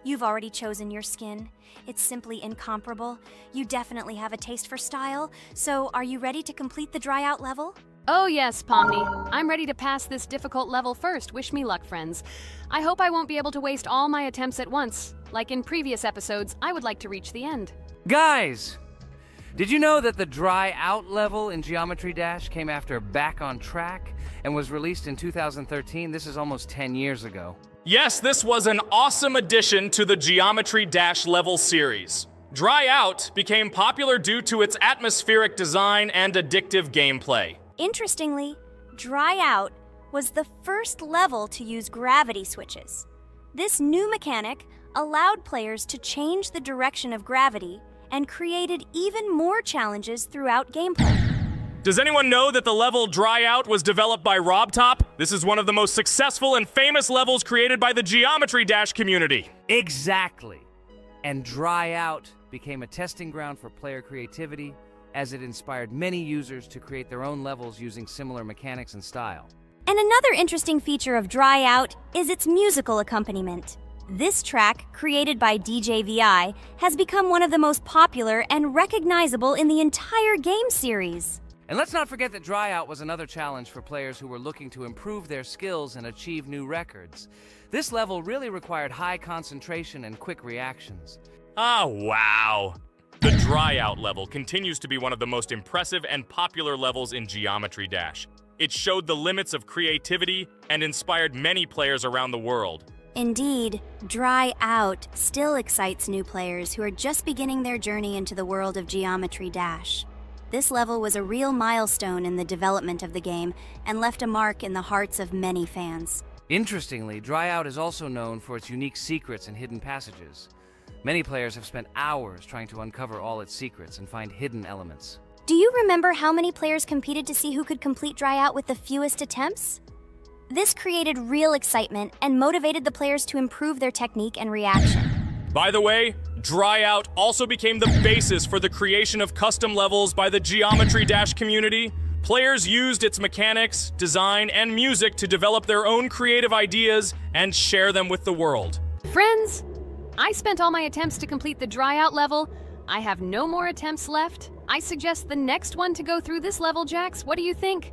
you've already chosen your skin. It's simply incomparable. You definitely have a taste for style. So, are you ready to complete the dry out level? Oh yes, Pomni. I'm ready to pass this difficult level first. Wish me luck, friends. I hope I won't be able to waste all my attempts at once. Like in previous episodes, I would like to reach the end. Guys! Did you know that the Dry Out level in Geometry Dash came after Back on Track and was released in 2013? This is almost 10 years ago. Yes, this was an awesome addition to the Geometry Dash level series. Dry Out became popular due to its atmospheric design and addictive gameplay. Interestingly, Dry Out was the first level to use gravity switches. This new mechanic allowed players to change the direction of gravity and created even more challenges throughout gameplay. Does anyone know that the level Dry Out was developed by RobTop? This is one of the most successful and famous levels created by the Geometry Dash community. Exactly. And Dry Out became a testing ground for player creativity, as it inspired many users to create their own levels using similar mechanics and style. And another interesting feature of Dry Out is its musical accompaniment. This track, created by DJ VI, has become one of the most popular and recognizable in the entire game series. And let's not forget that Dry Out was another challenge for players who were looking to improve their skills and achieve new records. This level really required high concentration and quick reactions. Ah, wow. The Dry Out level continues to be one of the most impressive and popular levels in Geometry Dash. It showed the limits of creativity and inspired many players around the world. Indeed, Dry Out still excites new players who are just beginning their journey into the world of Geometry Dash. This level was a real milestone in the development of the game and left a mark in the hearts of many fans. Interestingly, Dry Out is also known for its unique secrets and hidden passages. Many players have spent hours trying to uncover all its secrets and find hidden elements. Do you remember how many players competed to see who could complete Dry Out with the fewest attempts? This created real excitement and motivated the players to improve their technique and reaction. By the way, Dry Out also became the basis for the creation of custom levels by the Geometry Dash community. Players used its mechanics, design, and music to develop their own creative ideas and share them with the world. Friends, I spent all my attempts to complete the Dry Out level. I have no more attempts left. I suggest the next one to go through this level, Jax. What do you think?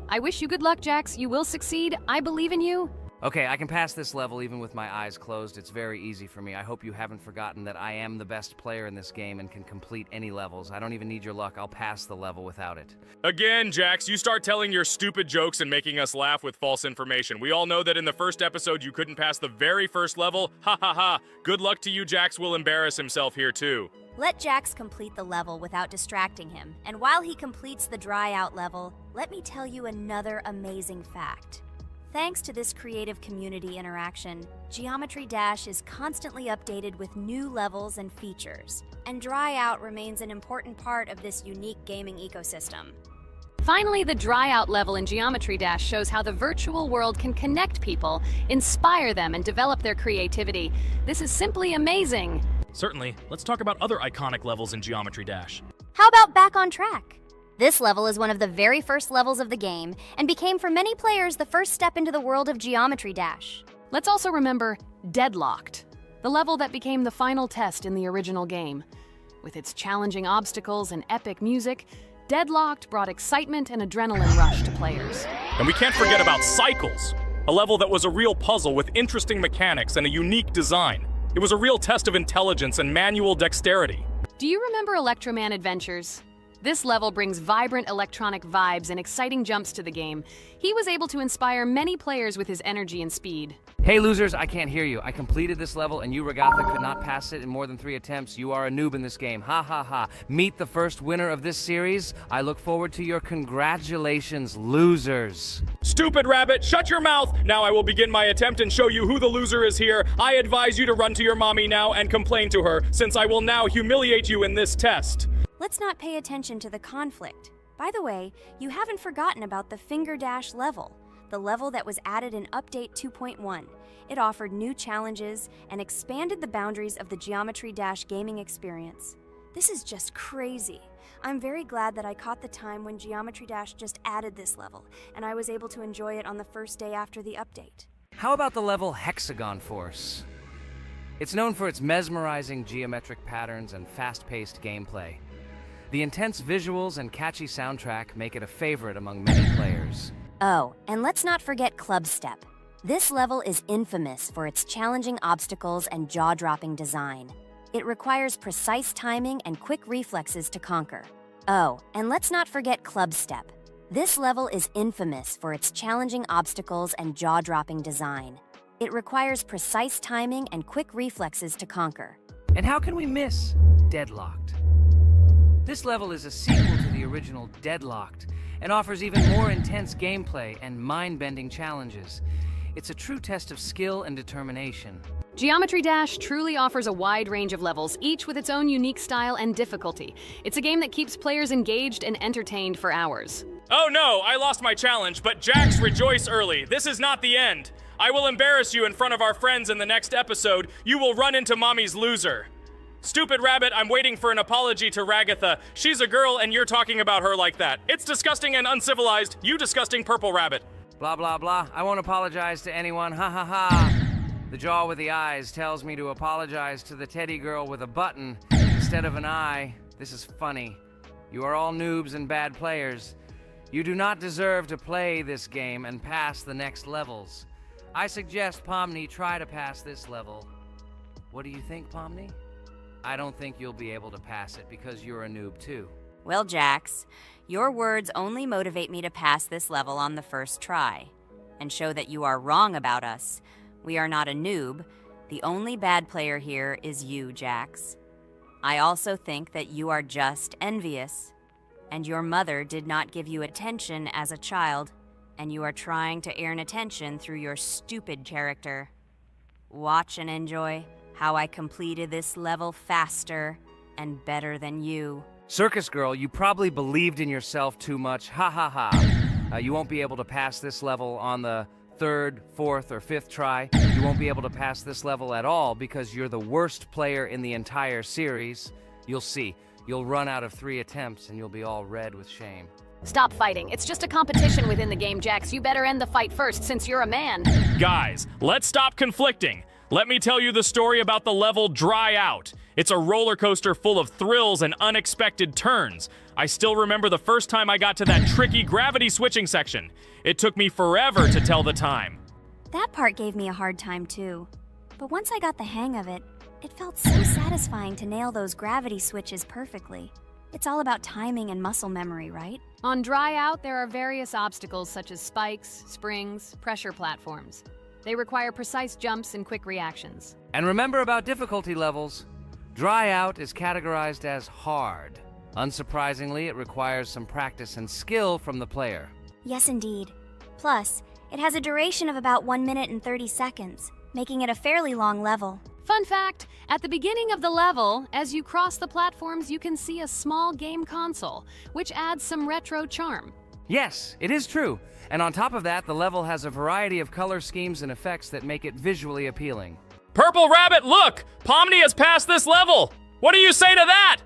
I wish you good luck, Jax. You will succeed. I believe in you. Okay, I can pass this level even with my eyes closed. It's very easy for me. I hope you haven't forgotten that I am the best player in this game and can complete any levels. I don't even need your luck. I'll pass the level without it. Again, Jax, you start telling your stupid jokes and making us laugh with false information. We all know that in the first episode you couldn't pass the very first level. Ha ha ha. Good luck to you, Jax will embarrass himself here too. Let Jax complete the level without distracting him, and while he completes the Dry Out level, let me tell you another amazing fact. Thanks to this creative community interaction, Geometry Dash is constantly updated with new levels and features, and Dry Out remains an important part of this unique gaming ecosystem. Finally, the Dry Out level in Geometry Dash shows how the virtual world can connect people, inspire them, and develop their creativity. This is simply amazing. Certainly. Let's talk about other iconic levels in Geometry Dash. How about Back on Track? This level is one of the very first levels of the game and became for many players the first step into the world of Geometry Dash. Let's also remember Deadlocked, the level that became the final test in the original game. With its challenging obstacles and epic music, Deadlocked brought excitement and adrenaline rush to players. And we can't forget about Cycles, a level that was a real puzzle with interesting mechanics and a unique design. It was a real test of intelligence and manual dexterity. Do you remember Electroman Adventures? This level brings vibrant electronic vibes and exciting jumps to the game. He was able to inspire many players with his energy and speed. Hey losers, I can't hear you. I completed this level and you, Regatha, could not pass it in more than 3 attempts. You are a noob in this game. Ha ha ha. Meet the first winner of this series. I look forward to your congratulations, losers. Stupid rabbit, shut your mouth! Now I will begin my attempt and show you who the loser is here. I advise you to run to your mommy now and complain to her, since I will now humiliate you in this test. Let's not pay attention to the conflict. By the way, you haven't forgotten about the Finger Dash level, the level that was added in Update 2.1. It offered new challenges and expanded the boundaries of the Geometry Dash gaming experience. This is just crazy. I'm very glad that I caught the time when Geometry Dash just added this level, and I was able to enjoy it on the first day after the update. How about the level Hexagon Force? It's known for its mesmerizing geometric patterns and fast-paced gameplay. The intense visuals and catchy soundtrack make it a favorite among many players. Oh, and let's not forget Club Step. This level is infamous for its challenging obstacles and jaw-dropping design. It requires precise timing and quick reflexes to conquer. Oh, and let's not forget Club Step. This level is infamous for its challenging obstacles and jaw-dropping design. It requires precise timing and quick reflexes to conquer. And how can we miss Deadlocked? This level is a sequel to the original Deadlocked and offers even more intense gameplay and mind-bending challenges. It's a true test of skill and determination. Geometry Dash truly offers a wide range of levels, each with its own unique style and difficulty. It's a game that keeps players engaged and entertained for hours. Oh no, I lost my challenge, but Jax, rejoice early. This is not the end. I will embarrass you in front of our friends in the next episode. You will run into mommy's loser. Stupid rabbit, I'm waiting for an apology to Ragatha. She's a girl and you're talking about her like that. It's disgusting and uncivilized, you disgusting purple rabbit. Blah, blah, blah. I won't apologize to anyone. Ha ha ha. The jaw with the eyes tells me to apologize to the teddy girl with a button instead of an eye. This is funny. You are all noobs and bad players. You do not deserve to play this game and pass the next levels. I suggest Pomni try to pass this level. What do you think, Pomni? I don't think you'll be able to pass it because you're a noob too. Well, Jax, your words only motivate me to pass this level on the first try, and show that you are wrong about us. We are not a noob. The only bad player here is you, Jax. I also think that you are just envious, and your mother did not give you attention as a child, and you are trying to earn attention through your stupid character. Watch and enjoy how I completed this level faster and better than you. Circus girl, you probably believed in yourself too much. Ha ha ha. You won't be able to pass this level on the third, fourth, or fifth try. You won't be able to pass this level at all because you're the worst player in the entire series. You'll see. You'll run out of 3 attempts and you'll be all red with shame. Stop fighting. It's just a competition within the game, Jax. You better end the fight first since you're a man. Guys, let's stop conflicting. Let me tell you the story about the level Dry Out. It's a roller coaster full of thrills and unexpected turns. I still remember the first time I got to that tricky gravity switching section. It took me forever to tell the time. That part gave me a hard time too. But once I got the hang of it, it felt so satisfying to nail those gravity switches perfectly. It's all about timing and muscle memory, right? On Dry Out, there are various obstacles such as spikes, springs, pressure platforms. They require precise jumps and quick reactions. And remember about difficulty levels. Dry Out is categorized as hard. Unsurprisingly, it requires some practice and skill from the player. Yes, indeed. Plus, it has a duration of about 1 minute and 30 seconds, making it a fairly long level. Fun fact, at the beginning of the level, as you cross the platforms, you can see a small game console, which adds some retro charm. Yes, it is true. And on top of that, the level has a variety of color schemes and effects that make it visually appealing. Purple Rabbit, look! Pomni has passed this level! What do you say to that?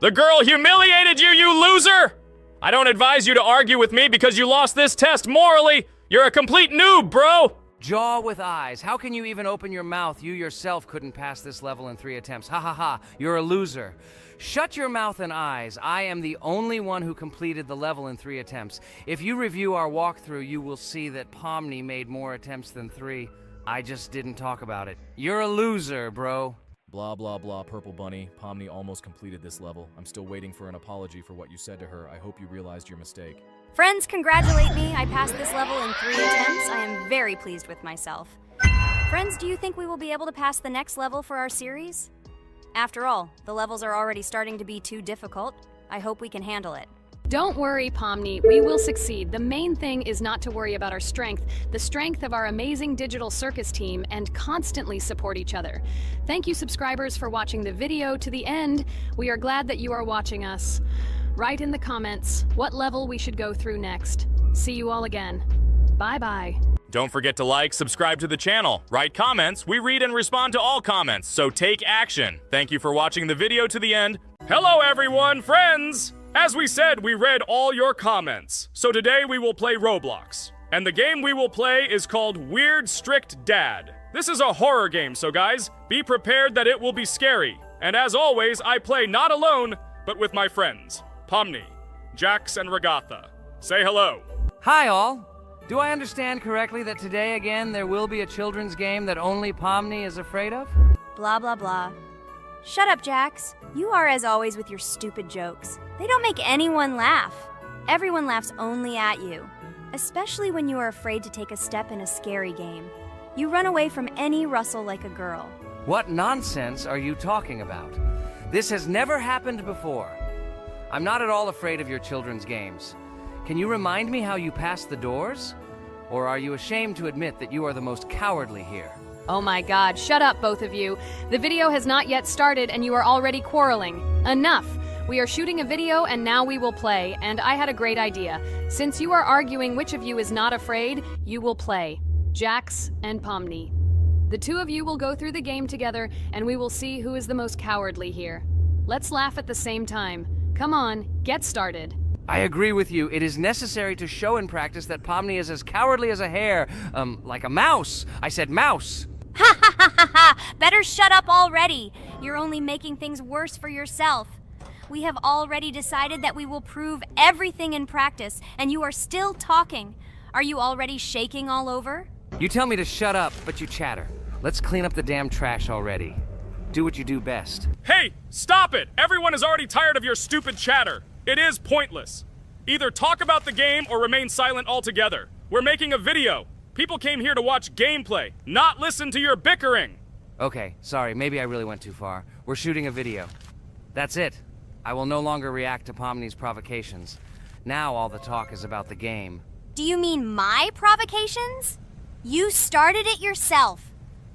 The girl humiliated you, you loser! I don't advise you to argue with me because you lost this test morally. You're a complete noob, bro! Jaw with eyes. How can you even open your mouth? You yourself couldn't pass this level in 3 attempts. Ha ha ha. You're a loser. Shut your mouth and eyes. I am the only one who completed the level in 3 attempts. If you review our walkthrough, you will see that Pomni made more attempts than 3. I just didn't talk about it. You're a loser, bro. Blah, blah, blah, Purple Bunny. Pomni almost completed this level. I'm still waiting for an apology for what you said to her. I hope you realized your mistake. Friends, congratulate me. I passed this level in 3 attempts. I am very pleased with myself. Friends, do you think we will be able to pass the next level for our series? After all, the levels are already starting to be too difficult. I hope we can handle it. Don't worry, Pomni, we will succeed. The main thing is not to worry about our strength, the strength of our amazing digital circus team, and constantly support each other. Thank you, subscribers, for watching the video to the end. We are glad that you are watching us. Write in the comments what level we should go through next. See you all again. Bye-bye. Don't forget to like, subscribe to the channel, write comments. We read and respond to all comments, so take action. Thank you for watching the video to the end. Hello everyone, friends! As we said, we read all your comments. So today we will play Roblox. And the game we will play is called Weird Strict Dad. This is a horror game, so guys, be prepared that it will be scary. And as always, I play not alone, but with my friends, Pomni, Jax, and Regatha. Say hello. Hi, all. Do I understand correctly that today again there will be a children's game that only Pomni is afraid of? Blah, blah, blah. Shut up, Jax. You are as always with your stupid jokes. They don't make anyone laugh. Everyone laughs only at you, especially when you are afraid to take a step in a scary game. You run away from any rustle like a girl. What nonsense are you talking about? This has never happened before. I'm not at all afraid of your children's games. Can you remind me how you passed the doors? Or are you ashamed to admit that you are the most cowardly here? Oh my god, shut up, both of you. The video has not yet started and you are already quarreling. Enough! We are shooting a video and now we will play, and I had a great idea. Since you are arguing which of you is not afraid, you will play. Jax and Pomni. The two of you will go through the game together and we will see who is the most cowardly here. Let's laugh at the same time. Come on, get started. I agree with you. It is necessary to show in practice that Pomni is as cowardly as a hare. Like a mouse. I said mouse. Ha ha ha ha ha! Better shut up already. You're only making things worse for yourself. We have already decided that we will prove everything in practice, and you are still talking. Are you already shaking all over? You tell me to shut up, but you chatter. Let's clean up the damn trash already. Do what you do best. Hey, stop it! Everyone is already tired of your stupid chatter. It is pointless. Either talk about the game or remain silent altogether. We're making a video. People came here to watch gameplay, not listen to your bickering. Okay, sorry, maybe I really went too far. We're shooting a video. That's it. I will no longer react to Pomni's provocations. Now all the talk is about the game. Do you mean my provocations? You started it yourself.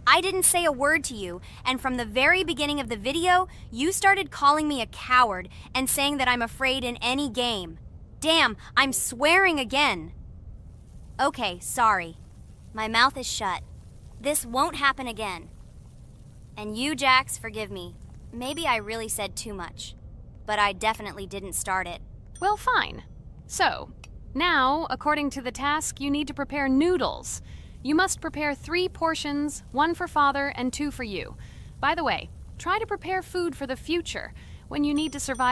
I didn't say a word to you, and from the very beginning of the video, you started calling me a coward and saying that I'm afraid in any game. Damn, I'm swearing again. Okay, sorry. My mouth is shut. This won't happen again. And you, Jax, forgive me. Maybe I really said too much, but I definitely didn't start it. Well, fine. So, now, according to the task, you need to prepare noodles. You must prepare 3 portions, 1 for Father and 2 for you. By the way, try to prepare food for the future, when you need to survive